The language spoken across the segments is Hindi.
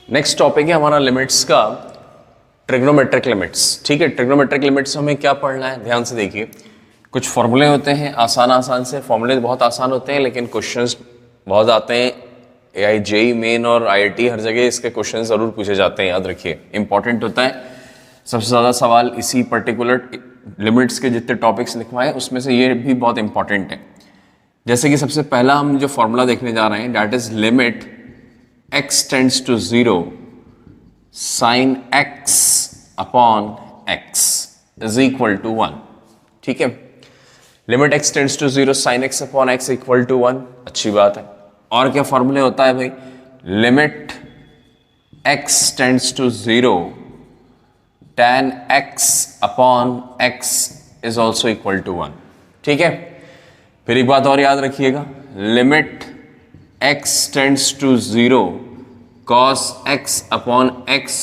नेक्स्ट टॉपिक है हमारा लिमिट्स का, ट्रिग्नोमेट्रिक लिमिट्स। ठीक है, ट्रिग्नोमेट्रिक लिमिट्स हमें क्या पढ़ना है, ध्यान से देखिए। कुछ फॉर्मूले होते हैं आसान से, फॉर्मूले बहुत आसान होते हैं लेकिन क्वेश्चंस बहुत आते हैं। एआई जेई मेन और आईआईटी हर जगह इसके क्वेश्चन जरूर पूछे जाते हैं, याद रखिए, इंपॉर्टेंट होता है। सबसे ज़्यादा सवाल इसी पर्टिकुलर लिमिट्स के जितने टॉपिक्स लिखवाए उसमें से ये भी बहुत इंपॉर्टेंट है। जैसे कि सबसे पहला हम जो फॉर्मूला देखने जा रहे हैं, that is limit x tends to 0 sine x upon x is equal to 1। ठीक है, limit x tends to 0 sine x upon x equal to 1, अच्छी बात है। और क्या फॉर्मूले होता है भाई, limit x tends to 0 tan x upon x is also equal to 1। ठीक है, फिर एक बात और याद रखिएगा, limit x tends to 0 cos x upon x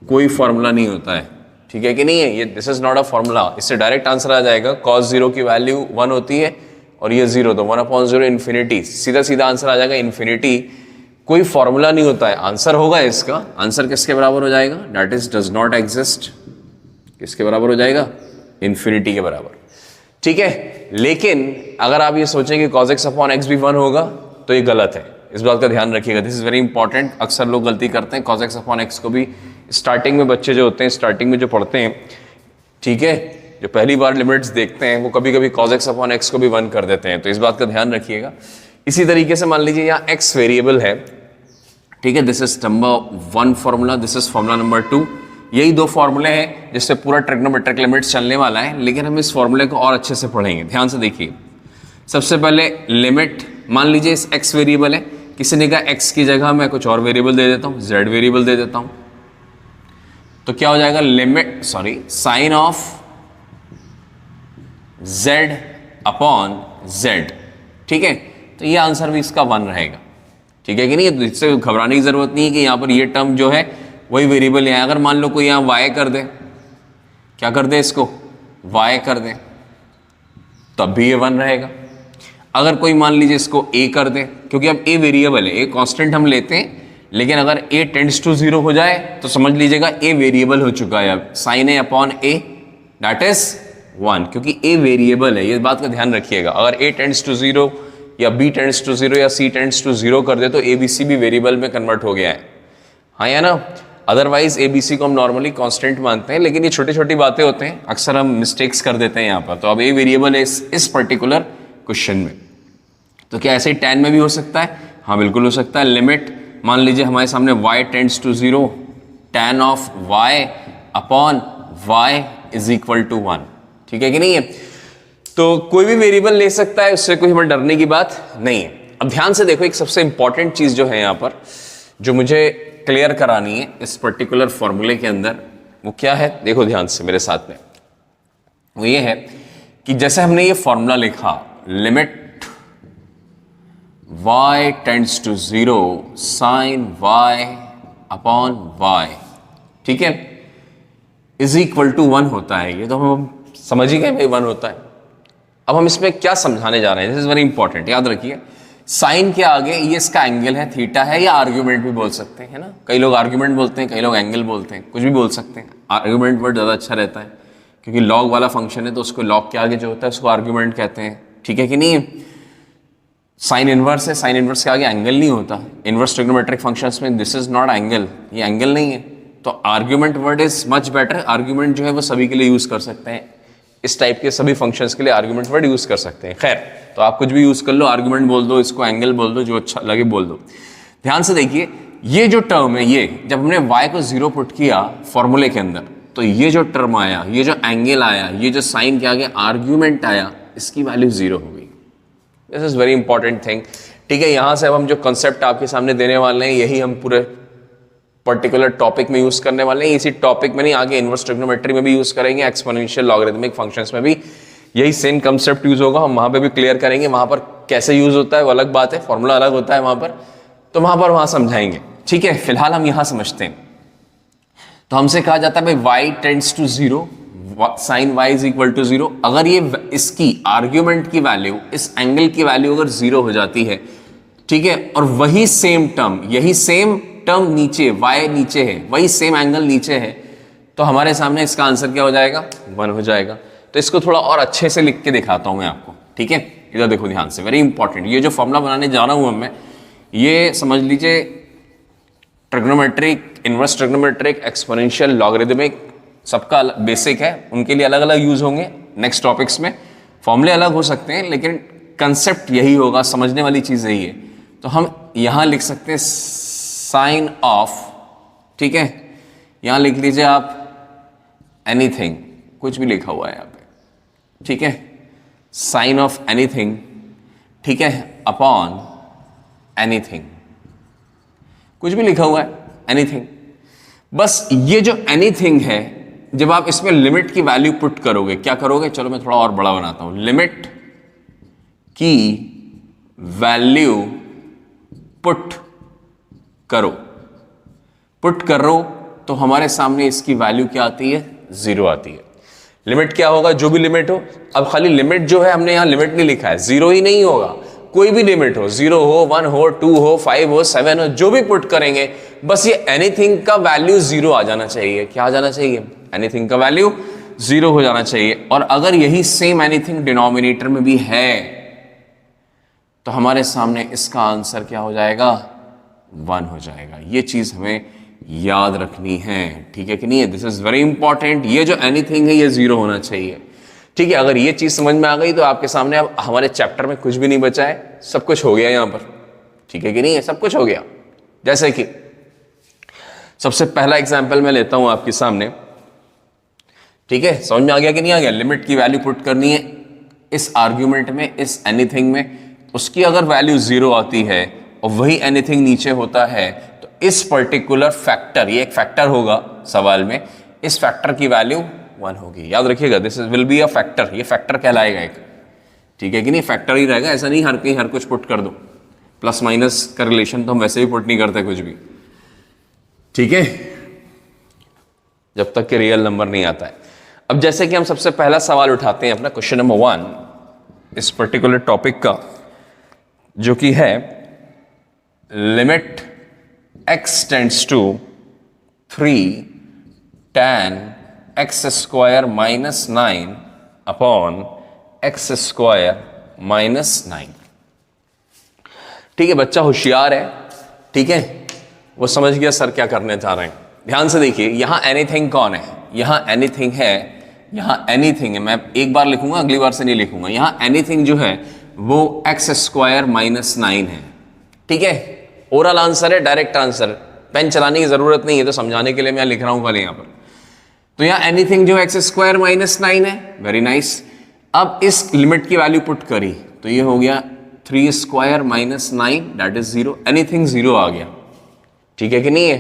कोई फॉर्मूला नहीं होता है। ठीक है कि नहीं है, ये this is not a formula, इससे डायरेक्ट आंसर आ जाएगा। cos 0 की वैल्यू 1 होती है और ये 0, तो 1 अपॉन 0 इन्फिनिटी, सीधा सीधा आंसर आ जाएगा इन्फिनिटी। कोई फॉर्मूला नहीं होता है, आंसर होगा इसका। आंसर किसके बराबर हो जाएगा, that is does not exist. किसके बराबर हो जाएगा, इन्फिनिटी के बराबर। ठीक है, लेकिन अगर आप ये सोचें कि cos x अपॉन x भी 1 होगा तो ये गलत है, इस बात का ध्यान रखिएगा। This is very important. अक्सर लोग गलती करते हैं, cos x अपॉन x को भी स्टार्टिंग में बच्चे जो होते हैं, स्टार्टिंग में जो पढ़ते हैं, ठीक है, जो पहली बार लिमिट्स देखते हैं, वो कभी कभी cos x अपॉन x को भी 1 कर देते हैं, तो इस बात का ध्यान रखिएगा। इसी तरीके से मान लीजिए यहाँ x वेरिएबल है, ठीक है, this is number 1 formula, this is formula number 2। यही दो फॉर्मूले हैं जिससे पूरा ट्रिग्नोमेट्रिक लिमिट्स चलने वाला है, लेकिन हम इस फॉर्मूले को और अच्छे से पढ़ेंगे। ध्यान से देखिए, सबसे पहले लिमिट, मान लीजिए इस x वेरिएबल है, किसी ने कहा x की जगह मैं कुछ और वेरिएबल दे देता हूँ, z वेरिएबल दे देता हूँ, तो क्या हो जाएगा, limit sine of z upon z। ठीक है, तो ये आंसर भी इसका 1 रहेगा। ठीक है कि नहीं, इससे घबराने की जरूरत नहीं है कि यहाँ पर ये टर्म जो है वही वेरिएबल है। अगर मान लो कोई यहाँ y कर दे, क्या कर दे, इसको y कर दे, तब भी ये 1 रहेगा। अगर कोई मान लीजिए इसको a कर दे, क्योंकि अब a वेरिएबल है, a कांस्टेंट हम लेते हैं, लेकिन अगर a टेंड्स टू 0 हो जाए तो समझ लीजिएगा a वेरिएबल हो चुका है। अब sine a upon a that is 1, क्योंकि a वेरिएबल है, ये बात का ध्यान रखिएगा। अगर a टेंड्स टू 0 या b टेंड्स टू 0 या c टेंड्स टू 0 कर दे तो a b c भी वेरिएबल में कन्वर्ट हो गया है, हाँ या ना। अदरवाइज a b c को हम नॉर्मली कांस्टेंट मानते हैं, लेकिन ये छोटी छोटी बातें होते हैं, अक्सर हम मिस्टेक्स कर देते हैं यहाँ पर। तो अब a वेरिएबल है इस पर्टिकुलर क्वेश्चन में, तो क्या ऐसे tan में भी हो सकता है, हाँ बिल्कुल हो सकता है। लिमिट मान लीजिए हमारे सामने y tends to 0 tan of y upon y is equal to 1। ठीक है कि नहीं है, तो कोई भी वेरिएबल ले सकता है, उससे कोई हमें डरने की बात नहीं है। अब ध्यान से देखो, एक सबसे इंपॉर्टेंट चीज जो है यहाँ पर, जो मुझे क्लियर करानी है इस पर्टिकुलर फॉर्मूले के अंदर, वो क्या है, देखो ध्यान से मेरे साथ में। वो ये है कि जैसे हमने ये फॉर्मूला लिखा, limit y tends to 0 sine y upon y, ठीक है, इज इक्वल टू 1 होता है। ये तो हम समझ ही गए भाई 1 होता है। अब हम इसमें क्या समझाने जा रहे हैं, दिस इज वेरी इंपॉर्टेंट, याद रखिए। साइन के आगे ये इसका एंगल है, थीटा है, या आर्ग्यूमेंट भी बोल सकते हैं, है ना। कई लोग आर्ग्यूमेंट बोलते हैं, कई लोग एंगल बोलते हैं, कुछ भी बोल सकते हैं। आर्ग्यूमेंट वर्ड ज़्यादा अच्छा रहता है, क्योंकि लॉग वाला फंक्शन है, तो उसको लॉग के आगे जो होता है उसको आर्ग्यूमेंट कहते हैं। ठीक है कि नहीं, साइन इनवर्स है, साइन इनवर्स के आगे एंगल नहीं होता। इनवर्स ट्रिग्नोमेट्रिक फंक्शंस में दिस इज नॉट एंगल, ये एंगल नहीं है, तो argument word is much better. Argument जो है वो सभी के लिए यूज कर सकते हैं, इस टाइप के सभी फंक्शंस के लिए आर्ग्यूमेंट वर्ड यूज कर सकते हैं। खैर, तो आप कुछ भी यूज कर लो, आर्ग्यूमेंट बोल दो, इसको एंगल बोल दो, जो अच्छा लगे बोल दो। ध्यान से देखिए, ये जो टर्म है, ये जब हमने y को 0 पुट किया फॉर्मूले के अंदर, तो ये जो टर्म आया, ये जो एंगल आया, ये जो साइन के आगे आर्ग्यूमेंट आया, इसकी वैल्यू 0 हो गई। This is very important thing. ठीक है, यहां से अब हम जो कंसेप्ट आपके सामने देने वाले हैं, यही हम पूरे पर्टिकुलर टॉपिक में यूज करने वाले हैं। इसी टॉपिक में नहीं, आगे इनवर्स ट्रिग्नोमेट्री में भी यूज करेंगे, एक्सपोनेंशियल लॉगरिथमिक फंक्शंस में भी यही सेम कंसेप्ट यूज होगा। हम वहां पे भी क्लियर करेंगे, वहां पर कैसे यूज होता है वो अलग बात है, फॉर्मूला अलग होता है वहां पर, तो वहां समझाएंगे। ठीक है, फिलहाल हम यहां समझते हैं। तो हमसे कहा जाता है भाई y tends to 0 sine y is equal to 0। अगर ये इसकी आर्ग्यूमेंट की वैल्यू, इस एंगल की वैल्यू अगर 0 हो जाती है, ठीक है, और वही सेम टर्म, यही सेम टर्म नीचे, y नीचे है, वही सेम एंगल नीचे है, तो हमारे सामने इसका आंसर क्या हो जाएगा? 1 हो जाएगा। तो इसको थोड़ा और अच्छे से लिख के दिखाता हूं मैं आपको, ठीक है? इधर देखो ध्यान से, वेरी इंपॉर्टेंट। ये जो फॉर्मूला बनाने जा रहा हूं मैं, ये समझ लीजिए trigonometric, inverse trigonometric, exponential, logarithmic, सबका बेसिक है, उनके लिए अलग अलग यूज होंगे नेक्स्ट टॉपिक्स में। फॉर्मूले अलग हो सकते हैं लेकिन कंसेप्ट यही होगा, समझने वाली चीज यही है। तो हम यहां लिख सकते हैं साइन ऑफ, ठीक है? यहां लिख लीजिए आप एनीथिंग, कुछ भी लिखा हुआ है यहाँ पे, ठीक है? साइन ऑफ एनीथिंग, ठीक है, अपॉन एनीथिंग, कुछ भी लिखा हुआ है, एनीथिंग। बस ये जो एनीथिंग है, जब आप इसमें लिमिट की वैल्यू पुट करोगे, क्या करोगे? चलो मैं थोड़ा और बड़ा बनाता हूं। लिमिट की वैल्यू पुट करो, पुट करो तो हमारे सामने इसकी वैल्यू क्या आती है? 0 आती है। लिमिट क्या होगा? जो भी लिमिट हो। अब खाली लिमिट जो है, हमने यहां लिमिट नहीं लिखा है, 0 ही नहीं होगा, कोई भी लिमिट हो, 0 हो, 1 हो, 2 हो, 5 हो, 7 हो, जो भी पुट करेंगे, बस ये एनीथिंग का वैल्यू 0 आ जाना चाहिए। क्या आ जाना चाहिए? एनीथिंग का वैल्यू 0 हो जाना चाहिए। और अगर यही सेम एनीथिंग डिनोमिनेटर में भी है तो हमारे सामने इसका आंसर क्या हो जाएगा? 1 हो जाएगा। ये चीज हमें याद रखनी है, ठीक है कि नहीं है? This is very important. ये जो एनीथिंग है ये 0 होना चाहिए, ठीक है? अगर ये चीज समझ में आ गई तो आपके सामने अब हमारे चैप्टर में कुछ भी नहीं बचा है, सब कुछ हो गया यहां पर, ठीक है कि नहीं है? सब कुछ हो गया। जैसे कि सबसे पहला एग्जाम्पल मैं लेता हूं आपके सामने, ठीक है? समझ में आ गया कि नहीं आ गया? लिमिट की वैल्यू पुट करनी है इस आर्ग्यूमेंट में, इस एनीथिंग में। उसकी अगर वैल्यू 0 आती है और वही एनीथिंग नीचे होता है, तो इस पर्टिकुलर फैक्टर, ये एक फैक्टर होगा सवाल में, इस फैक्टर की वैल्यू 1 होगी। याद रखिएगा, this will be a factor, ये फैक्टर कहलाएगा एक, ठीक है कि नहीं? फैक्टर ही रहेगा, ऐसा नहीं हर कहीं हर कुछ पुट कर दो। प्लस माइनस का रिलेशन तो हम वैसे भी पुट नहीं करते कुछ भी, ठीक है, जब तक कि रियल नंबर नहीं आता है। अब जैसे कि हम सबसे पहला सवाल उठाते हैं अपना क्वेश्चन नंबर 1 इस पर्टिकुलर टॉपिक का, जो कि है limit x tends to 3 tan x square minus 9 upon x square minus 9। ठीक है, बच्चा होशियार है, ठीक है, वो समझ गया सर क्या करने जा रहे हैं। ध्यान से देखिए, यहां एनीथिंग कौन है? यहां एनीथिंग है, यहां एनीथिंग है। मैं एक बार लिखूंगा, अगली बार से नहीं लिखूंगा। यहां एनीथिंग जो है वो x स्क्वायर माइनस 9 है, ठीक है? ओरल आंसर है, डायरेक्ट आंसर, पेन चलाने की जरूरत नहीं है, तो समझाने के लिए मैं लिख रहा हूं खाली यहां पर। तो यहां एनीथिंग जो x स्क्वायर माइनस 9 है, वेरी नाइस। अब इस लिमिट की वैल्यू पुट करी तो ये हो गया 3 square minus 9 that is 0। Anything 0 आ गया, ठीक है कि नहीं है?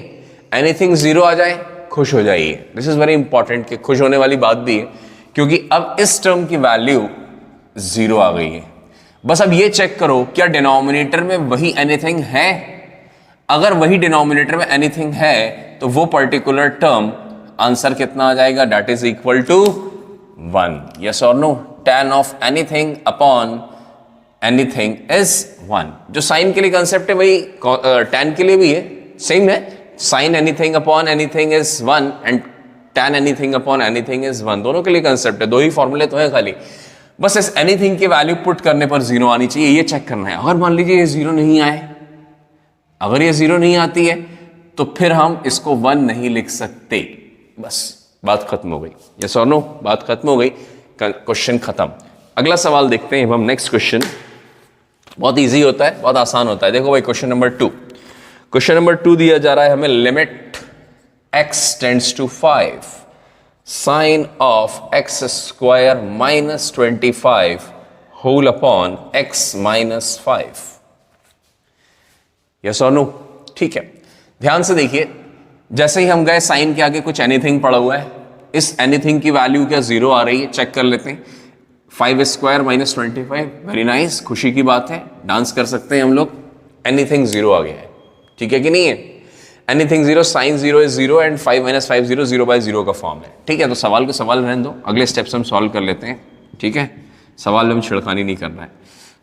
एनीथिंग 0 आ जाए, खुश हो जाइए। दिस इज वेरी इंपॉर्टेंट कि खुश होने वाली बात भी है, क्योंकि अब इस टर्म की वैल्यू 0 आ गई है। बस अब ये चेक करो क्या डिनोमिनेटर में वही एनीथिंग है। अगर वही डिनोमिनेटर में एनीथिंग है तो वो पर्टिकुलर टर्म आंसर कितना आ जाएगा? That is equal to 1। Yes और no? tan of anything upon anything is 1। जो साइन के लिए कंसेप्ट है वही tan के लिए भी है, सेम है। Sine anything upon anything is 1 and tan anything upon anything is 1, दोनों के लिए कंसेप्ट है, दो ही फॉर्मूले तो है खाली। बस इस एनीथिंग की वैल्यू पुट करने पर 0 आनी चाहिए, ये चेक करना है। अगर मान लीजिए ये 0 नहीं आए, अगर ये 0 नहीं आती है तो फिर हम इसको 1 नहीं लिख सकते, बस बात खत्म हो गई। यस और नो? बात खत्म हो गई, क्वेश्चन खत्म। अगला सवाल देखते हैं हम, नेक्स्ट क्वेश्चन। बहुत इजी होता है, बहुत आसान होता है। देखो भाई, क्वेश्चन नंबर 2, क्वेश्चन नंबर 2 दिया जा रहा है हमें, limit x tends to 5 sine of x square minus 25 whole upon x minus 5। Yes और नो? ठीक है, ध्यान से देखिए, जैसे ही हम गए साइन के आगे कुछ एनीथिंग पड़ा हुआ है, इस एनीथिंग की वैल्यू क्या 0 आ रही है? चेक कर लेते हैं। 5 स्क्वायर माइनस 25, वेरी नाइस, खुशी की बात है, डांस कर सकते हैं हम लोग। एनीथिंग 0 आ गया है, ठीक है कि नहीं है? Anything 0, sine 0 is 0 and 5 minus 5 0, 0/0 का फॉर्म है, ठीक है? तो सवाल को सवाल रहने दो, अगले स्टेप्स हम सॉल्व कर लेते हैं, ठीक है? सवाल में छिड़खानी नहीं करना है।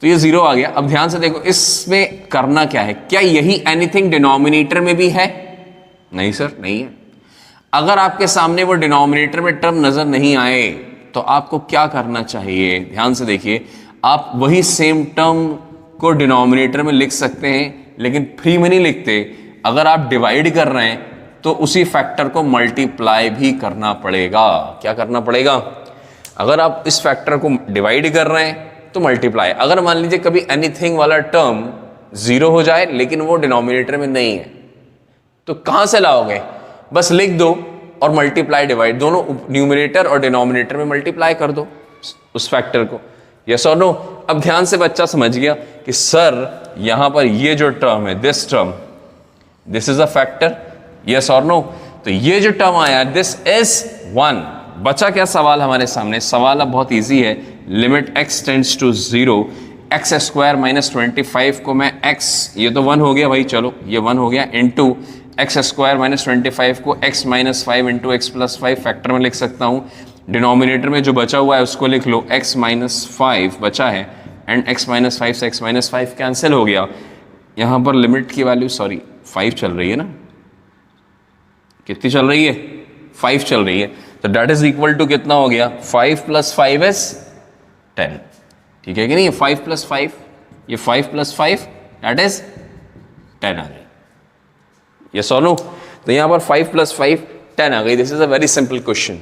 तो ये 0 आ गया। अब ध्यान से देखो इसमें करना क्या है, क्या यही एनीथिंग डिनोमिनेटर में भी है? नहीं सर, नहीं है। अगर आपके सामने वो डिनोमिनेटर में टर्म नजर नहीं आए तो आपको क्या करना चाहिए? ध्यान से देखिए, आप वही सेम टर्म को डिनोमिनेटर में लिख सकते हैं, लेकिन फ्री में नहीं लिखते। अगर आप डिवाइड कर रहे हैं तो उसी फैक्टर को मल्टीप्लाई भी करना पड़ेगा। क्या करना पड़ेगा? अगर आप इस फैक्टर को डिवाइड कर रहे हैं तो मल्टीप्लाई। अगर मान लीजिए कभी एनीथिंग वाला टर्म 0 हो जाए लेकिन वो डिनोमिनेटर में नहीं है, तो कहां से लाओगे? बस लिख दो और मल्टीप्लाई डिवाइड, दोनों न्यूमरेटर और डिनोमिनेटर में मल्टीप्लाई कर दो उस फैक्टर को। यस और नो? अब ध्यान से बच्चा समझ गया कि सर यहां पर ये जो टर्म है, this term, this is a factor. Yes और नो? तो ये जो टर्म आया, दिस इज 1। बचा क्या सवाल हमारे सामने? सवाल अब बहुत इजी है। Limit x tends to 0, x square minus 25 को मैं x, ये तो 1 हो गया भाई, चलो ये 1 हो गया, इंटू एक्स स्क्वायर माइनस 25 को x minus 5 into x plus 5 factor में लिख सकता हूँ। डिनोमिनेटर में जो बचा हुआ है उसको लिख लो, x माइनस 5 बचा है, एंड x माइनस 5 से x माइनस 5 कैंसिल हो गया। यहाँ पर लिमिट की वैल्यू, सॉरी 5 चल रही है ना, कितनी चल रही है? 5 चल रही है। तो डेट इज इक्वल टू कितना हो गया? 5 प्लस 5 इज 10। ठीक है कि नहीं? 5 प्लस 5, ये 5 प्लस 5 डेट इज 10 आ गई। यस और नो? तो यहां पर 5 प्लस 5 10 आ गई। This is a very simple question.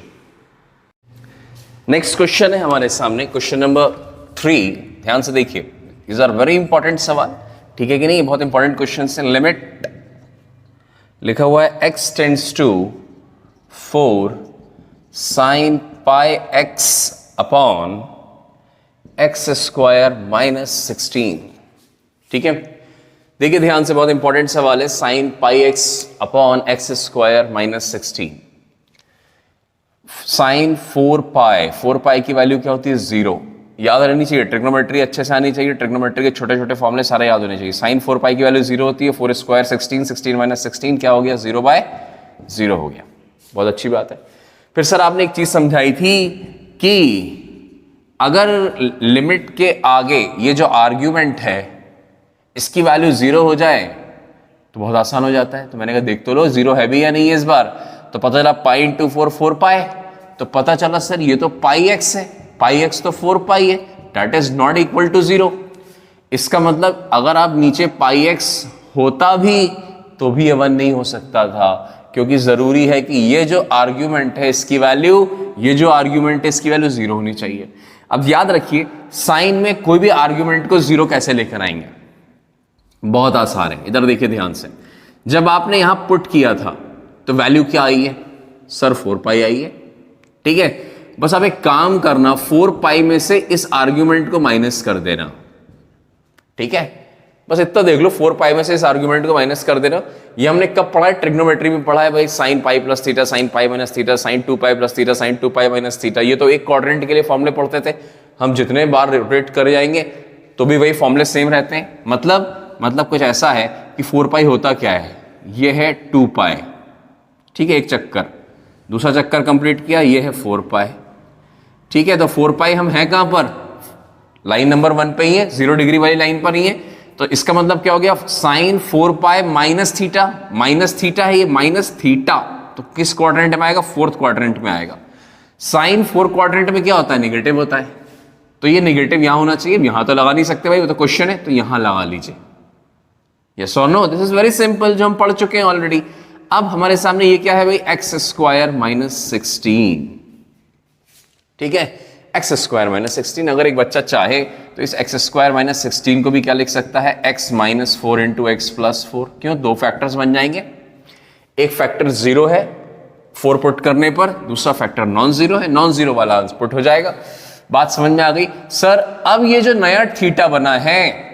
Next question है हमारे सामने, क्वेश्चन नंबर 3। ध्यान से देखिए, दीज आर वेरी इंपॉर्टेंट सवाल। ठीक है कि नहीं? बहुत इंपॉर्टेंट क्वेश्चन है। लिमिट लिखा हुआ है x tends to 4 sine pi x upon x square minus 16। ठीक है, देखिए ध्यान से, बहुत इंपॉर्टेंट सवाल है। Sine pi x upon x square minus 16। Sine 4 pi की वैल्यू क्या होती है? 0। याद रहनी चाहिए, ट्रिग्नोमेट्री अच्छे से आनी चाहिए, ट्रिग्नोमेट्री के छोटे छोटे फॉर्मूले सारे याद होने चाहिए। साइन 4 पाई की वैल्यू 0 होती है, 4 स्क्वायर 16, 16 माइनस 16 क्या हो गया? 0/0 हो गया। बहुत अच्छी बात है। फिर सर आपने एक चीज समझाई थी कि अगर लिमिट के आगे ये जो आर्ग्यूमेंट है इसकी वैल्यू 0 हो जाए तो बहुत आसान हो जाता है। तो मैंने कहा देख तो लो 0 है भी या नहीं है इस बार। तो पता चला पाई इंटू 4 पाई, तो पता चला सर ये तो पाई एक्स है, पाई एक्स तो 4 पाई है, that is not equal to 0। इसका मतलब अगर आप नीचे पाई एक्स होता भी तो भी ये 1 नहीं हो सकता था, क्योंकि जरूरी है कि ये जो आर्ग्यूमेंट है इसकी वैल्यू, ये जो आर्ग्यूमेंट है इसकी वैल्यू 0 होनी चाहिए। अब याद रखिए, साइन में कोई भी आर्ग्यूमेंट को 0 कैसे लेकर आएंगे? बहुत आसान है। इधर देखिए ध्यान से, जब आपने यहां पुट किया था तो वैल्यू क्या आई है? सर 4 पाई आई है। ठीक है, बस आप एक काम करना, 4 पाई में से इस आर्ग्यूमेंट को माइनस कर देना। ठीक है, बस इतना देख लो, 4 पाई में से इस आर्ग्यूमेंट को माइनस कर देना। ये हमने कब पढ़ा है? ट्रिग्नोमेट्री में पढ़ा है भाई। Sine pi plus theta, sine pi minus theta, sine 2 pi plus theta, sine 2 pi minus theta. ये तो एक क्वाड्रेंट के लिए फॉर्मूले पढ़ते थे हम, जितने बार रिपीट कर जाएंगे तो भी वही फॉर्मूले सेम रहते हैं। मतलब कुछ ऐसा है कि 4 पाई होता क्या है? ये है 2 पाई। ठीक है, एक चक्कर, दूसरा चक्कर कंप्लीट किया, ये है 4 पाई। ठीक है, तो 4 पाई हम हैं कहां पर? लाइन नंबर 1 पे ही है, 0 डिग्री वाली लाइन पर ही है। तो इसका मतलब क्या हो गया? Sine 4 pi minus theta, minus theta है ये, माइनस थीटा तो किस क्वाड्रेंट में आएगा? 4th क्वाड्रेंट में आएगा। साइन 4 क्वाड्रेंट में क्या होता है? नेगेटिव होता है। तो ये नेगेटिव यहां होना चाहिए, यहां तो लगा नहीं सकते भाई, वो तो क्वेश्चन है, तो यहां लगा लीजिए। यस और no? This is very simple, जो हम पढ़ चुके हैं ऑलरेडी। अब हमारे सामने ये क्या है भाई? X square minus 16। ठीक है, एक्स स्क्वायर माइनस 16। अगर एक बच्चा चाहे तो इस एक्स स्क्वायर माइनस 16 को भी क्या लिख सकता है? X minus 4 into x plus 4। क्यों? 2 फैक्टर्स बन जाएंगे। एक फैक्टर 0 है 4 पुट करने पर, दूसरा फैक्टर नॉन जीरो है, नॉन जीरो वाला पुट हो जाएगा। बात समझ में आ गई? सर अब ये जो नया थीटा बना है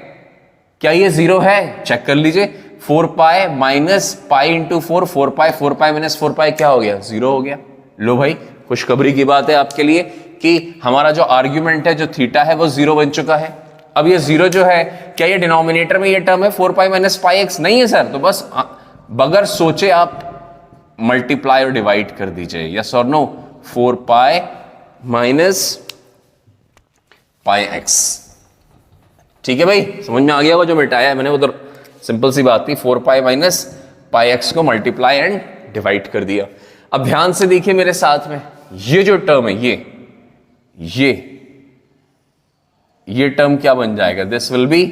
क्या ये 0 है? चेक कर लीजिए। 4 पाई माइनस पाई इंटू 4 पाई, 4 पाई माइनस 4 पाई क्या हो गया? 0 हो गया। लो भाई, खुशखबरी की बात है आपके लिए कि हमारा जो आर्ग्यूमेंट है, जो थीटा है, वो 0 बन चुका है। अब ये 0 जो है, क्या ये डिनोमिनेटर में ये टर्म है 4 पाई माइनस पाई एक्स? नहीं है सर। तो बस बगैर सोचे आप मल्टीप्लाई और डिवाइड कर दीजिए। यस और no? 4 pi minus pi x. ठीक है भाई, समझ में आ गया वो जो मिटाया है मैंने उधर, सिंपल सी बात थी, 4 पाई माइनस पाई एक्स को मल्टीप्लाई एंड डिवाइड कर दिया। अब ध्यान से देखिए मेरे साथ में, ये जो टर्म है ये टर्म क्या बन जाएगा, दिस विल बी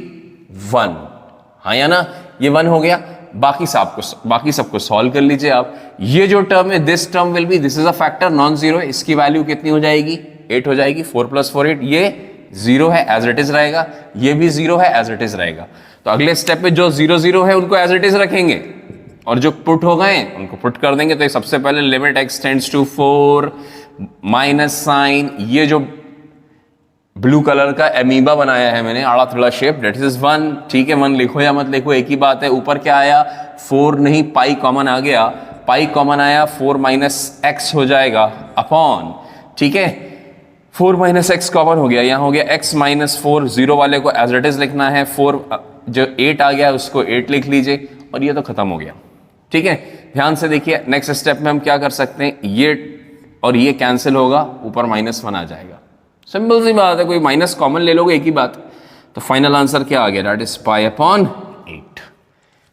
1, हाँ या ना, ये 1 हो गया। बाकी सबको सॉल्व कर लीजिए आप। ये जो टर्म है this term will be, this is a factor non zero, इसकी वैल्यू कितनी हो जाएगी, 8 हो जाएगी। 4 + 4 8, ये 0 है एज इट इज रहेगा, ये भी 0 है एज इट इज रहेगा। तो अगले स्टेप पे जो 0 0 है उनको एज इट इज रखेंगे और जो पुट हो गए उनको पुट कर देंगे। तो सबसे पहले limit x tends to 4 minus sine, ये जो ब्लू कलर का एमीबा बनाया है मैंने, आड़ा थोड़ा शेप, डेट इज 1, ठीक है। 1 लिखो या मत लिखो एक ही बात है। ऊपर क्या आया, 4 नहीं, पाई कॉमन आ गया, पाई कॉमन आया, 4 माइनस एक्स हो जाएगा अपॉन, ठीक है, 4 माइनस एक्स कॉमन हो गया, यहाँ हो गया x माइनस 4, 0 वाले को एज इट इज लिखना है, 4 जो 8 आ गया उसको 8 लिख लीजिए और ये तो खत्म हो गया, ठीक है। ध्यान से देखिए नेक्स्ट स्टेप में हम क्या कर सकते हैं, ये और ये कैंसिल होगा, ऊपर -1 आ जाएगा, सिंपल सी बात है, कोई माइनस कॉमन ले लोगे एक ही बात। तो फाइनल आंसर क्या आ गया, दैट इज पाई अपॉन 8।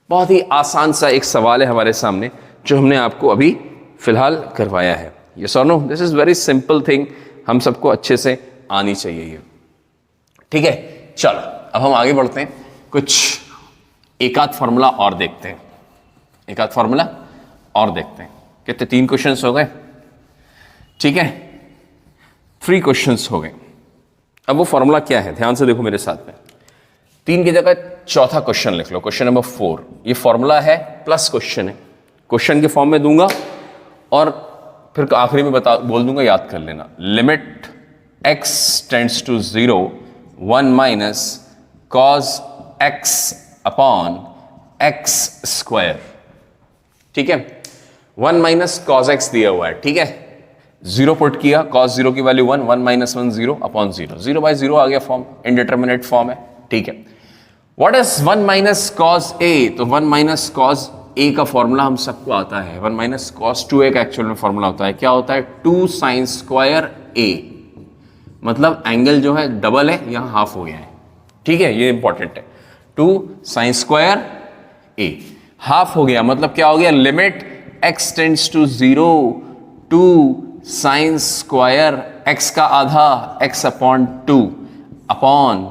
बहुत ही आसान सा एक सवाल है हमारे सामने जो हमने आपको अभी फिलहाल करवाया है। यस और no, this is very simple thing, हम सबको अच्छे से आनी चाहिए ये, ठीक है। चलो अब हम आगे बढ़ते हैं, कुछ एक आध फॉर्मूला और देखते हैं, एक आध फॉर्मूला और देखते हैं। कितने, 3 क्वेश्चंस हो गए, ठीक है, 3 क्वेश्चंस हो गए। अब वो फॉर्मूला क्या है, ध्यान से देखो मेरे साथ में, 3 की जगह चौथा क्वेश्चन लिख लो, क्वेश्चन नंबर 4। ये फॉर्मूला है प्लस क्वेश्चन है, क्वेश्चन के फॉर्म में दूंगा और फिर आखिरी में बोल दूंगा, याद कर लेना। Limit x tends to 0 1 minus cos x upon x square, ठीक है। 1 माइनस कॉस x दिया हुआ है, ठीक है, 0 पुट किया, cos 0 की वैल्यू 1, 1 माइनस 1 0 अपॉन 0, 0/0 आ गया फॉर्म, इनडिटरमिनेट फॉर्म है, ठीक है। What is 1 minus cos a, तो 1 माइनस कॉस a का फॉर्मूला हम सबको आता है, 1 माइनस कॉस 2a का एक्चुअल में फॉर्मूला होता है, क्या होता है, 2 साइन स्क्वायर a, मतलब एंगल जो है डबल है, यहां हाफ हो गया है, ठीक है, ये इंपॉर्टेंट है। 2 साइन स्क्वायर a हाफ हो गया, मतलब क्या हो गया, limit x tends to 0 2 sine square x का आधा x अपॉन 2 अपॉन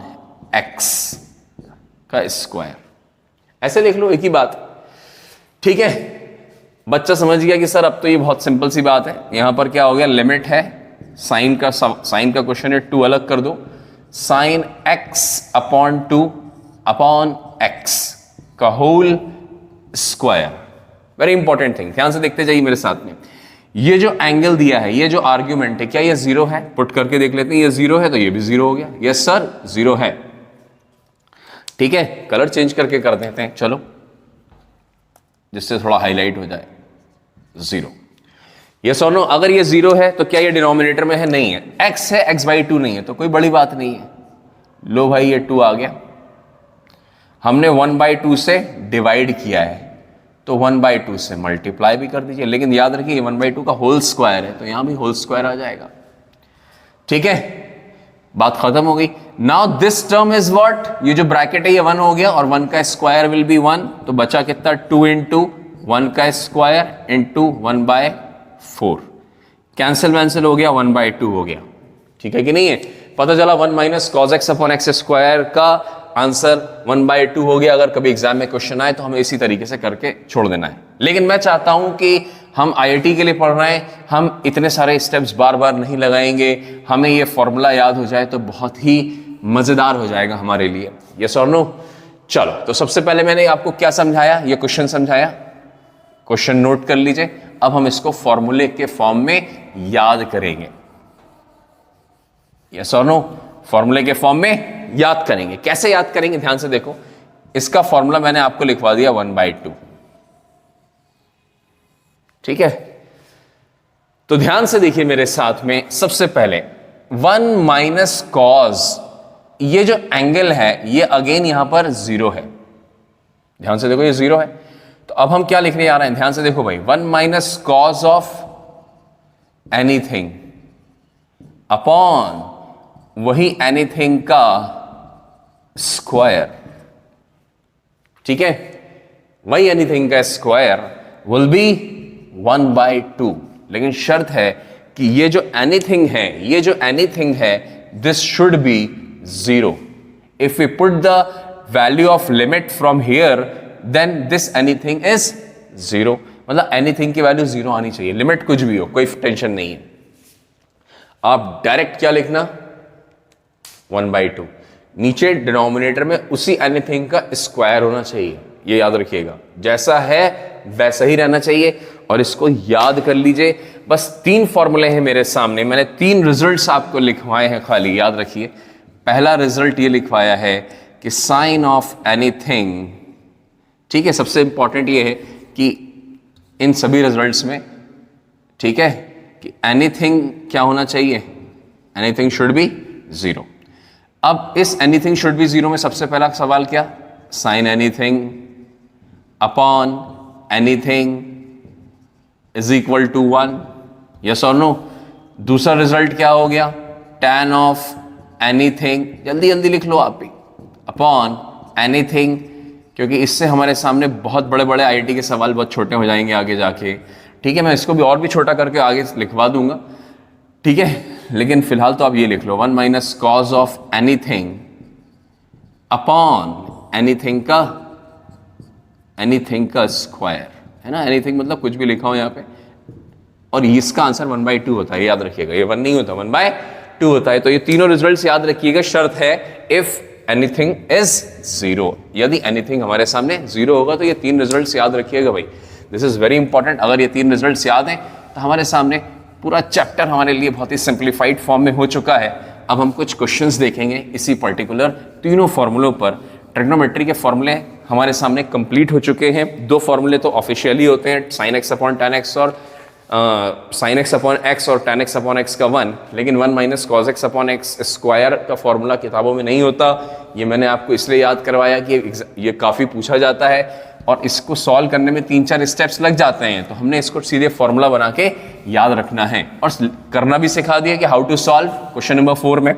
x का स्क्वायर, ऐसे लिख लो, एक ही बात, ठीक है। बच्चा समझ गया कि सर अब तो ये बहुत सिंपल सी बात है। यहां पर क्या हो गया, लिमिट है, साइन का क्वेश्चन है, 2 अलग कर दो, sine x upon 2 upon x का whole square, very important thing, ध्यान से देखते जाइए मेरे साथ में। ये जो एंगल दिया है, ये जो आर्ग्यूमेंट है, क्या ये 0 है, पुट करके देख लेते हैं, ये 0 है तो ये भी 0 हो गया, यस सर 0 है, ठीक है। कलर चेंज करके कर देते हैं, चलो, जिससे थोड़ा हाईलाइट हो जाए, 0, यस और नो। अगर ये 0 है तो क्या ये डिनोमिनेटर में है, नहीं है, x है, x/2 नहीं है, तो कोई बड़ी बात नहीं है, लो भाई ये 2 आ गया, हमने 1/2 से डिवाइड किया है तो 1/2 से मल्टीप्लाई भी कर दीजिए, लेकिन याद रखिए 1/2 का होल स्क्वायर है तो यहां भी होल स्क्वायर आ जाएगा, ठीक है, बात खत्म हो गई। Now this term is what, ये जो ब्रैकेट है ये 1 हो गया और 1 का स्क्वायर विल बी 1, तो बचा कितना, 2 इंटू 1 का स्क्वायर इंटू 1/4, कैंसिल हो गया, 1/2 हो गया, ठीक है कि नहीं है। पता चला 1 minus cos x upon x square का आंसर 1/2 हो गया। अगर कभी एग्जाम में क्वेश्चन आए तो हमें इसी तरीके से करके छोड़ देना है, लेकिन मैं चाहता हूं कि हम IIT के लिए पढ़ रहे हैं, हम इतने सारे स्टेप्स बार बार नहीं लगाएंगे, हमें ये फॉर्मूला याद हो जाए तो बहुत ही मजेदार हो जाएगा हमारे लिए, यस और नो। चलो, तो सबसे पहले मैंने आपको क्या समझाया, ये क्वेश्चन समझाया, क्वेश्चन नोट कर लीजिए। अब हम इसको फॉर्मूले के फॉर्म में याद करेंगे, यस और नो, फॉर्मूले के फॉर्म में याद करेंगे। कैसे याद करेंगे, ध्यान से देखो, इसका फॉर्मूला मैंने आपको लिखवा दिया 1/2, ठीक है। तो ध्यान से देखिए मेरे साथ में, सबसे पहले 1 माइनस कॉस, ये जो एंगल है ये अगेन यहां पर 0 है, ध्यान से देखो ये 0 है, तो अब हम क्या लिखने जा रहे हैं, ध्यान से देखो भाई, 1 minus cos of anything upon वही एनीथिंग का स्क्वायर, ठीक है, वही एनीथिंग का स्क्वायर विल बी 1/2, लेकिन शर्त है कि ये जो एनीथिंग है this should be 0. If we put the value of limit from here then this anything is 0. मतलब एनीथिंग की वैल्यू 0 आनी चाहिए, लिमिट कुछ भी हो, कोई टेंशन नहीं है. आप डायरेक्ट क्या लिखना, 1/2. नीचे डिनोमिनेटर में उसी एनीथिंग का स्क्वायर होना चाहिए, ये याद रखिएगा. जैसा है वैसा ही रहना चाहिए. और इसको याद कर लीजिए. बस 3 फॉर्मूले हैं मेरे सामने, मैंने 3 रिजल्ट्स आपको लिखवाए हैं, खाली याद रखिए. पहला रिजल्ट ये लिखवाया है कि साइन ऑफ एनीथिंग, ठीक है, सबसे इंपॉर्टेंट ये है कि इन सभी रिजल्ट्स में, ठीक है, कि एनीथिंग क्या होना चाहिए, एनीथिंग शुड बी 0. अब इस एनीथिंग शुड बी 0 में सबसे पहला सवाल क्या, sine anything upon anything is equal to 1, yes और नो. दूसरा रिजल्ट क्या हो गया, tan ऑफ एनीथिंग, जल्दी जल्दी लिख लो आप भी, अपॉन एनीथिंग, क्योंकि इससे हमारे सामने बहुत बड़े बड़े आईआईटी के सवाल बहुत छोटे हो जाएंगे आगे जाके, ठीक है. मैं इसको भी और भी छोटा करके आगे लिखवा दूंगा, ठीक है, लेकिन फिलहाल तो आप ये लिख लो, 1 minus cos of anything upon anything का स्क्वायर, है ना. एनीथिंग मतलब कुछ भी लिखा हो यहाँ पे, और इसका आंसर 1/2 होता है, याद रखिएगा. ये 1 नहीं होता, 1/2 होता है. तो ये तीनों रिजल्ट्स याद रखिएगा. शर्त है इफ एनीथिंग इज 0, यदि एनीथिंग हमारे सामने 0 होगा तो ये 3 रिजल्ट्स याद रखिएगा भाई. This is very important. अगर ये 3 रिजल्ट्स याद हैं तो हमारे सामने पूरा चैप्टर हमारे लिए बहुत ही सिंप्लीफाइड फॉर्म में हो चुका है. अब हम कुछ क्वेश्चंस देखेंगे इसी पर्टिकुलर तीनों फॉर्मूलों पर. ट्रिग्नोमेट्री के फॉर्मूले हमारे सामने कंप्लीट हो चुके हैं. 2 फॉर्मूले तो ऑफिशियली होते हैं, sin x upon tan x और sin x अपॉन x और tan x अपॉन x का 1, लेकिन 1 minus cos x upon x square का फॉर्मूला किताबों में नहीं होता. ये मैंने आपको इसलिए याद करवाया कि ये काफ़ी पूछा जाता है और इसको सॉल्व करने में 3-4 स्टेप्स लग जाते हैं, तो हमने इसको सीधे फॉर्मूला बना के याद रखना है और करना भी सिखा दिया कि how to solve question number 4 में.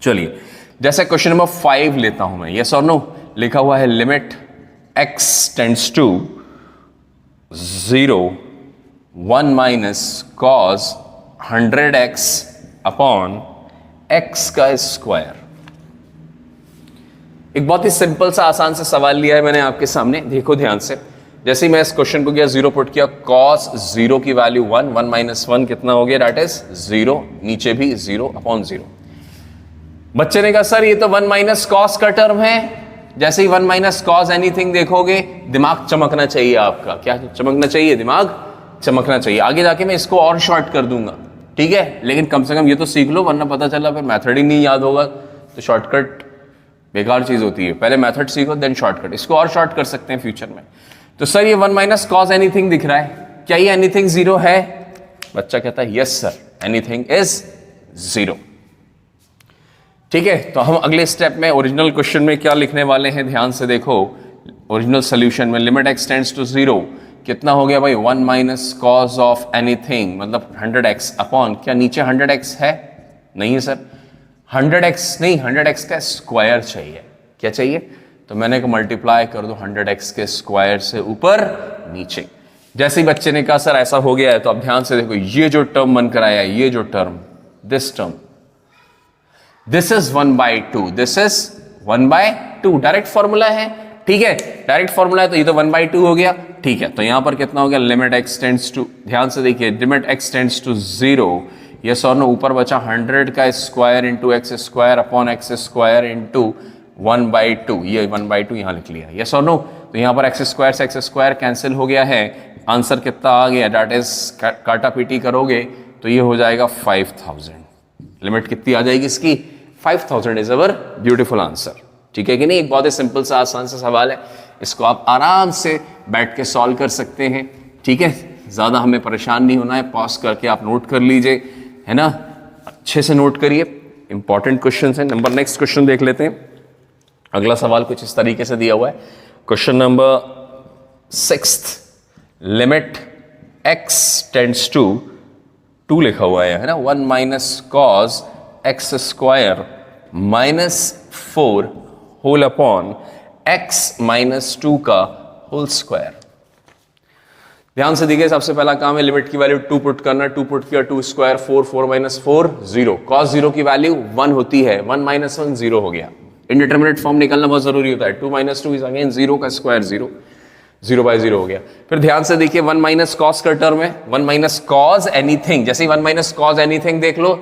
चलिए, जैसे क्वेश्चन नंबर 5 लेता हूं मैं, यस और नो. लिखा हुआ है limit x tends to 0 1 minus cos 100x upon x का स्क्वायर. एक बहुत ही सिंपल सा आसान सा सवाल लिया है मैंने आपके सामने, देखो ध्यान से. जैसे ही मैं इस क्वेश्चन को किया, 0 पुट किया, cos 0 की वैल्यू 1, 1 माइनस 1 कितना हो गया, दैट इज 0, नीचे भी 0 अपॉन 0. बच्चे ने कहा सर ये तो 1 माइनस कॉस का टर्म है. जैसे ही 1 माइनस कॉस एनीथिंग देखोगे, दिमाग चमकना चाहिए आपका. क्या चमकना चाहिए, दिमाग चमकना चाहिए. आगे जाके मैं इसको और शॉर्ट कर दूंगा, ठीक है, लेकिन कम से कम ये तो सीख लो, वरना पता चला फिर मैथड ही नहीं याद होगा तो शॉर्टकट बेकार चीज होती है. पहले मेथड सीखो देन शॉर्टकट. इसको और शॉर्ट कर सकते हैं फ्यूचर में. तो सर ये 1 माइनस कॉस एनीथिंग दिख रहा है, क्या ये एनीथिंग 0 है? बच्चा कहता है यस सर, एनीथिंग इज 0. ठीक है, तो हम अगले स्टेप में ओरिजिनल क्वेश्चन में क्या लिखने वाले हैं, ध्यान से देखो. ओरिजिनल सोल्यूशन में लिमिट x टेंड्स टू 0 कितना हो गया भाई, 1 माइनस कॉस ऑफ एनीथिंग मतलब 100x अपॉन, क्या नीचे 100x है? नहीं है सर, 100x नहीं, 100x का स्क्वायर चाहिए. क्या चाहिए? तो मैंने को मल्टीप्लाई कर दो 100x के स्क्वायर से ऊपर नीचे. जैसे ही बच्चे ने कहा सर ऐसा हो गया है, तो अब ध्यान से देखो, ये जो टर्म बन कर आया, ये जो term, this term, this is 1/2, this is 1/2. Direct formula है, ठीक है, डायरेक्ट फॉर्मूला है, तो ये तो 1/2 हो गया. ठीक है, तो यहां पर कितना हो गया, लिमिट x टेंड्स टू, ध्यान से देखिए, limit x tends to 0, yes और नो. ऊपर बचा 100 का square into x square upon x square into 1/2. ये 1/2 यहां लिख लिया, यस और नो. तो यहां पर एक्स स्क्वायर से एक्स स्क्वायर कैंसिल हो गया है. आंसर कितना आ गया, दैट इज, काटा पीटी करोगे तो ये हो जाएगा 5000. लिमिट कितनी आ जाएगी इसकी, 5000 इज अवर ब्यूटीफुल आंसर. ठीक है कि नहीं? एक बहुत ही सिंपल सा आसान सा सवाल है, इसको आप आराम से बैठ के सॉल्व कर सकते हैं. ठीक है, ज़्यादा हमें परेशान नहीं होना है. पॉज करके आप नोट कर लीजिए, है ना, अच्छे से नोट करिए, इंपॉर्टेंट क्वेश्चन है. नंबर नेक्स्ट क्वेश्चन देख लेते हैं. अगला सवाल कुछ इस तरीके से दिया हुआ है. Question number 6, limit x tends to 2 लिखा हुआ है ना, 1 minus cos x square -4 whole upon x-2 का होल स्क्वायर। ध्यान से देखिए, सबसे पहला काम है लिमिट की वैल्यू 2 पुट करना। 2 पुट किया, 2 स्क्वायर 4, 4 - 4 0। cos 0 की वैल्यू 1 होती है, 1 - 1 0 हो गया। इंडिटरमिनेट फॉर्म निकालना बहुत जरूरी होता है। 2 - 2 इज अगेन 0 का स्क्वायर 0, 0/0 हो गया। फिर ध्यान से देखिए 1 - cos का टर्म है, 1 - cos एनीथिंग। जैसे ही 1 - cos एनीथिंग देख लो,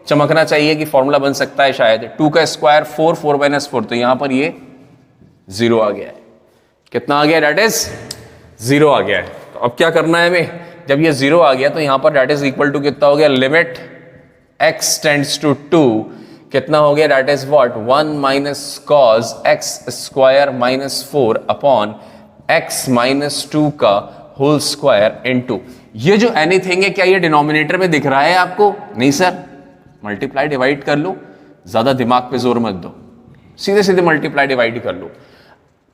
चमकना चाहिए कि फॉर्मूला बन सकता है शायद। 2 का स्क्वायर 4, 4 - 4, तो यहां पर ये 0 आ गया है। कितना आ गया? डेट इज 0 आ गया है। तो अब क्या करना है हमें? जब ये 0 आ गया तो यहां पर डेट इज इक्वल टू कितना हो गया? लिमिट x टेंड्स टू 2 कितना हो गया? That is what? 1 - cos x² - 4 अपॉन x - 2 का होल स्क्वायर इनटू ये जो एनीथिंग है, क्या ये डिनोमिनेटर में दिख रहा है आपको? नहीं सर, मल्टीप्लाई डिवाइड कर लो, ज्यादा दिमाग पे जोर मत दो, सीधे सीधे मल्टीप्लाई डिवाइड कर लो।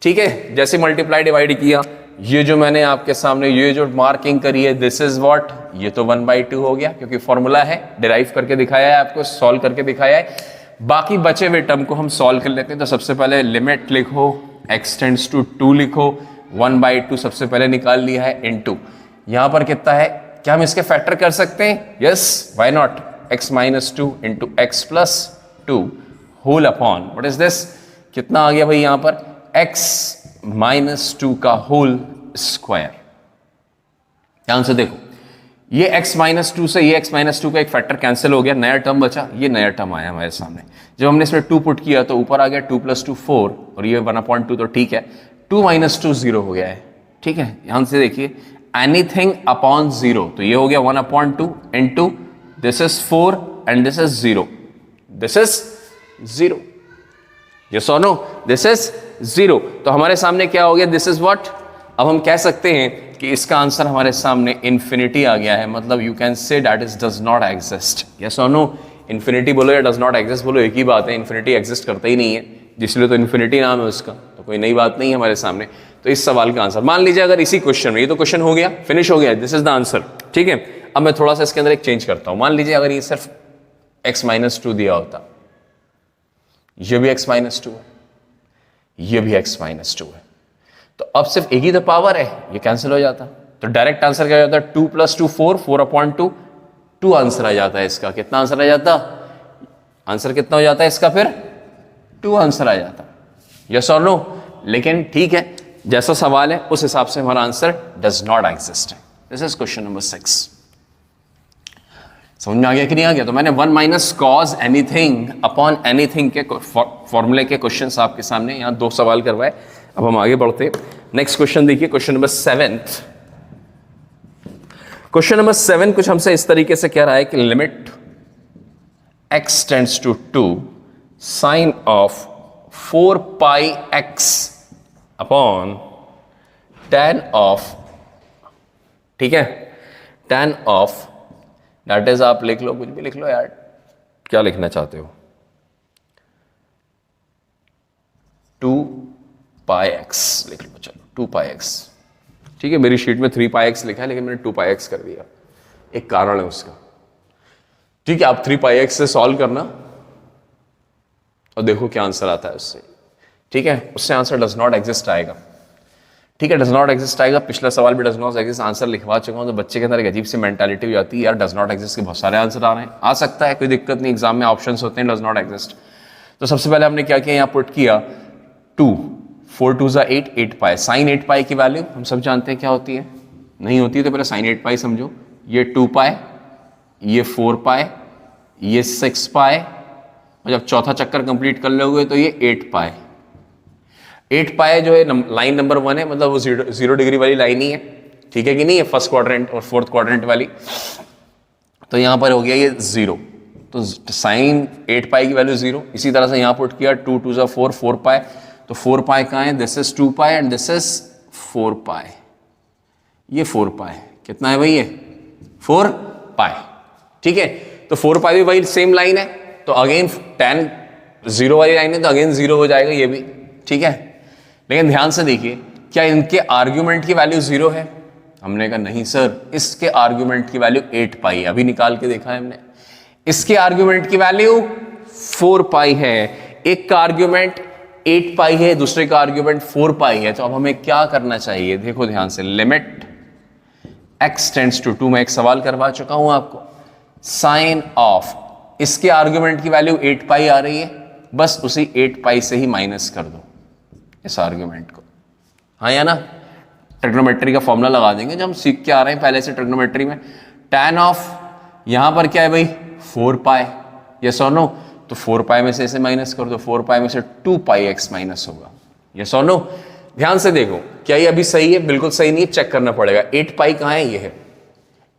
ठीक है, जैसे मल्टीप्लाई डिवाइड किया, ये जो मैंने आपके सामने ये जो मार्किंग करी है, दिस इज व्हाट, ये तो 1/2 हो गया क्योंकि फॉर्मूला है, डिराइव करके दिखाया है आपको, सॉल्व करके दिखाया है। बाकी बचे हुए टर्म को हम सॉल्व कर लेते हैं। तो सबसे पहले लिमिट लिखो, x टेंड्स टू 2 लिखो, 1/2 सबसे पहले निकाल लिया है, इनटू यहां पर कितना है? क्या हम इसके फैक्टर कर सकते हैं? Yes, why not? x - 2 into x + 2 whole upon what is this? कितना आ गया भाई यहां पर? x - 2 का होल स्क्वायर। ध्यान से देखो, ये x - 2 से ये x - 2 का एक फैक्टर कैंसिल हो गया, नया टर्म बचा, ये नया टर्म आया हमारे सामने। जब हमने इसमें 2 पुट किया तो ऊपर आ गया 2 + 2 4 और ये 1/2, तो ठीक है। 2 - 2 0 हो गया है। ठीक है, ध्यान से देखिए, एनीथिंग अपॉन 0, तो ये हो गया 1/2 into this is 4 and this is 0, this is 0। Yes or no? This is 0। तो हमारे सामने क्या हो गया? This is what? अब हम कह सकते हैं कि इसका आंसर हमारे सामने इन्फिनिटी आ गया है। मतलब you can say that is does not exist. Yes और नो? इन्फिनिटी बोलो या डज नॉट एग्जिस्ट बोलो, एक ही बात है। इन्फिनिटी एग्जिस्ट करता ही नहीं है, इसलिए तो इन्फिनिटी नाम है उसका, तो कोई नई बात नहीं है हमारे सामने। तो इस सवाल का आंसर मान लीजिए, अगर इसी क्वेश्चन में, ये तो क्वेश्चन हो गया, फिनिश हो गया, दिस इज द आंसर। ठीक है, अब मैं थोड़ा सा इसके अंदर एक चेंज करता हूं। मान लीजिए अगर ये सिर्फ x - 2 दिया होता, ये भी x - 2 है, ये भी x - 2 है, तो अब सिर्फ एक ही तो पावर है, ये कैंसिल हो जाता। तो डायरेक्ट आंसर क्या हो जाता? 2 + 2 4, 4/2 2 आंसर आ जाता है इसका। कितना आंसर आ जाता? आंसर कितना हो जाता है इसका? फिर 2 आंसर आ जाता। यस और नो? लेकिन ठीक है, जैसा सवाल है उस हिसाब से हमारा आंसर डज नॉट एग्जिस्ट है। This is question number 6। समझ में आ गया कि नहीं आ गया? तो मैंने 1 - cos एनीथिंग अपॉन एनीथिंग के फॉर्मूले के क्वेश्चंस आपके सामने यहाँ 2 सवाल करवाए। अब हम आगे बढ़ते हैं। नेक्स्ट क्वेश्चन देखिए, क्वेश्चन नंबर 7। क्वेश्चन नंबर 7 कुछ हमसे इस तरीके से कह रहा है कि limit x tends to 2 sine of 4πx upon tan of, ठीक है, tan ऑफ, दैट इज, आप लिख लो, कुछ भी लिख लो यार, क्या लिखना चाहते हो, 2πx लिख लो, चलो 2πx। ठीक है, मेरी शीट में 3πx लिखा है लेकिन मैंने 2πx कर दिया, एक कारण है उसका। ठीक है, आप 3πx से सॉल्व करना और देखो क्या आंसर आता है उससे। ठीक है, उससे आंसर डज नॉट एग्जिस्ट आएगा। ठीक है, डज नॉट एग्जिस्ट आएगा। पिछला सवाल भी डज नॉट एग्जिस्ट आंसर लिखवा चुका हूं, तो बच्चे के अंदर एक अजीब सी मेंटालिटी हो जाती है, यार डज नॉट एग्जिस्ट के बहुत सारे आंसर आ रहे हैं। आ सकता है, कोई दिक्कत नहीं, एग्जाम में ऑप्शंस होते हैं डज नॉट एग्जिस्ट। तो सबसे पहले हमने क्या किया, यहाँ पुट किया 2, 4 2 = 8, 8π। साइन 8π की वैल्यू हम सब जानते हैं क्या होती है, नहीं होती है तो पहले साइन 8π समझो। ये 2π, ये 4π, ये 6π, और जब चौथा चक्कर कंप्लीट कर लोगे तो ये 8π। 8π जो है लाइन नंबर 1 है, मतलब वो 0 डिग्री वाली लाइन ही है। ठीक है कि नहीं है, फर्स्ट क्वाड्रेंट और फोर्थ क्वाड्रेंट वाली। तो यहां पर हो गया ये 0, तो साइन 8π की वैल्यू 0। इसी तरह से यहां पुट किया 2 2 = 4, 4π, तो 4π कहाँ है, this is 2π and this is 4π। ये 4π कितना है भाई, ये 4π। ठीक है, तो 4π भी वही सेम लाइन है, तो अगेन tan 0 वाली लाइन है तो अगेन 0 हो जाएगा ये भी। ठीक है, लेकिन ध्यान से देखिए, क्या इनके आर्ग्यूमेंट की वैल्यू 0 है? हमने कहा नहीं सर, इसके आर्ग्यूमेंट की वैल्यू 8π है, अभी निकाल के देखा है हमने। इसके आर्ग्यूमेंट की वैल्यू 4 पाई है, एक का आर्ग्यूमेंट 8 पाई है, दूसरे का आर्ग्यूमेंट 4 पाई है, तो अब हमें क्या करना चाहिए? देखो ध्यान से, लिमिट x टेंड्स टू 2, मैं एक सवाल करवा चुका हूं आपको, साइन ऑफ, इसके आर्ग्यूमेंट की वैल्यू 8 पाई आ रही है, बस उसी 8 पाई से ही माइनस कर दो इस आर्ग्यूमेंट को, हाँ या ना? ट्रिग्नोमेट्री का फॉर्मूला लगा देंगे जो हम सीख के आ रहे हैं पहले से ट्रिग्नोमेट्री में। tan ऑफ यहां पर क्या है भाई? 4 पाई, यस और नो? तो 4 पाई में से इसे माइनस कर दो, 4 पाई में से 2 पाई x माइनस होगा, यस और नो? ध्यान से देखो, क्या ये अभी सही है? बिल्कुल सही नहीं है, चेक करना पड़ेगा। 8 पाई कहां है? ये है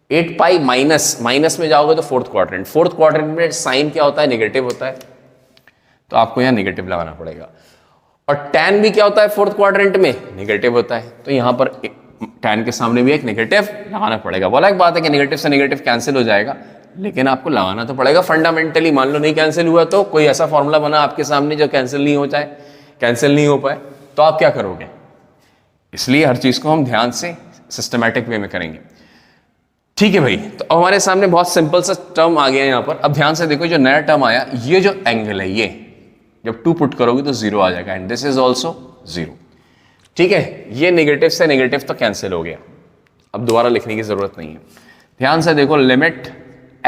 8 पाई माइनस, माइनस में जाओगे तो फोर्थ क्वाड्रेंट, फोर्थ क्वाड्रेंट में साइन क्या होता है? नेगेटिव होता है, तो आपको यहां नेगेटिव लगाना पड़ेगा। और tan भी क्या होता है फोर्थ क्वाड्रेंट में? नेगेटिव होता है, तो यहां पर tan के सामने भी एक नेगेटिव लगाना पड़ेगा। बोला एक बात है कि नेगेटिव से नेगेटिव कैंसिल हो जाएगा, लेकिन आपको लगाना तो पड़ेगा फंडामेंटली। मान लो नहीं कैंसिल हुआ तो कोई ऐसा फॉर्मूला बना आपके सामने जो कैंसिल नहीं हो जाए, कैंसिल नहीं हो पाए, तो आप क्या करोगे? इसलिए हर चीज को हम ध्यान से सिस्टमैटिक वे में करेंगे। ठीक है भाई, तो अब हमारे सामने बहुत सिंपल सा टर्म आ गया यहां पर। अब ध्यान से देखो, जो नया टर्म आया, ये जो एंगल है, ये जब 2 पुट करोगे तो 0 आ जाएगा, एंड दिस इज ऑल्सो 0। ठीक है, ये नेगेटिव से नेगेटिव तो कैंसिल हो गया, अब दोबारा लिखने की जरूरत नहीं है। ध्यान से देखो, limit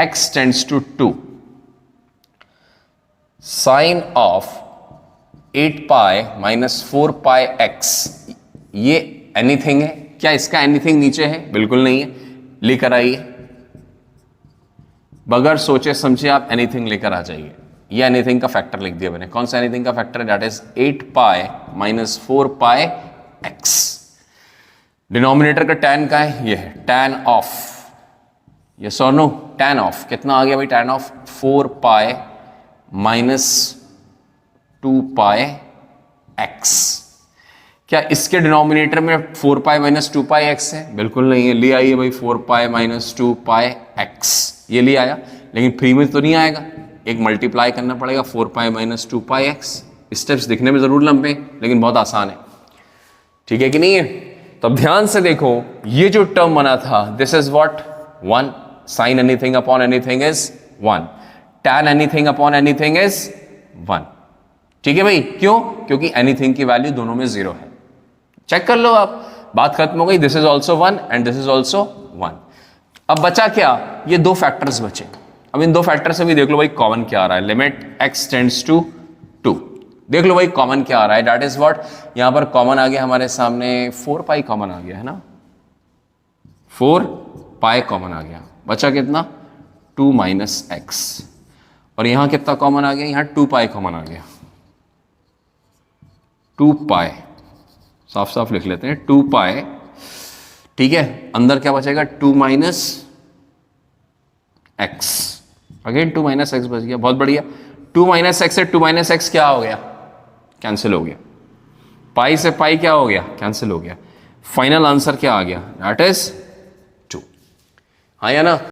x tends to 2, sine of 8 pi minus 4 pi x, ये एनीथिंग है क्या? इसका एनीथिंग नीचे है? बिल्कुल नहीं है, लेकर आइए, बगैर सोचे समझे आप एनीथिंग लेकर आ जाइए। ये एनीथिंग का फैक्टर लिख दिया मैंने। कौन सा एनीथिंग का फैक्टर है? That is 8 pi minus 4 pi x। Denominator का tan का है? ये है tan ऑफ, यस और नो? tan ऑफ कितना आ गया भाई? tan of 4 pi minus 2 pi x। क्या इसके डिनोमिनेटर में 4 पाई माइनस 2 पाई x है? बिल्कुल नहीं है, ले आइए भाई 4 पाई माइनस 2 पाई x, ये ले आया, लेकिन फ्री में तो नहीं आएगा, एक मल्टीप्लाई करना पड़ेगा 4 पाई माइनस 2 पाई x। स्टेप्स दिखने में जरूर लंबे लेकिन बहुत आसान है, ठीक है कि नहीं है? तो अब ध्यान से देखो, ये जो टर्म बना था, this is what? 1। Sine anything upon anything is 1, tan anything upon anything is 1। ठीक है भाई, क्यों? क्योंकि एनीथिंग की वैल्यू दोनों में 0 है। चेक कर लो आप, बात खत्म हो गई। This is also 1 and this is also 1। अब बचा क्या? ये 2 फैक्टर्स बचे। अब इन 2 फैक्टर से भी देख लो भाई कॉमन क्या आ रहा है। लिमिट x टेंड्स टू 2, देख लो भाई कॉमन क्या आ रहा है। That is what? यहां पर कॉमन आ गया हमारे सामने 4 पाई कॉमन आ गया है ना, 4 पाई कॉमन आ गया, बचा कितना? 2 माइनस एक्स। और यहां कितना कॉमन आ गया? यहां 2 पाई कॉमन आ गया, 2 पाई, साफ साफ लिख लेते हैं 2 पाई। ठीक है, अंदर क्या बचेगा? 2 minus x, again 2 minus x बच गया, बहुत बढ़िया। 2 माइनस एक्स से 2 माइनस एक्स क्या हो गया? कैंसिल हो गया। पाई से पाई क्या हो गया? कैंसिल हो गया। फाइनल आंसर क्या आ गया? दैट इज 2, हाँ या ना?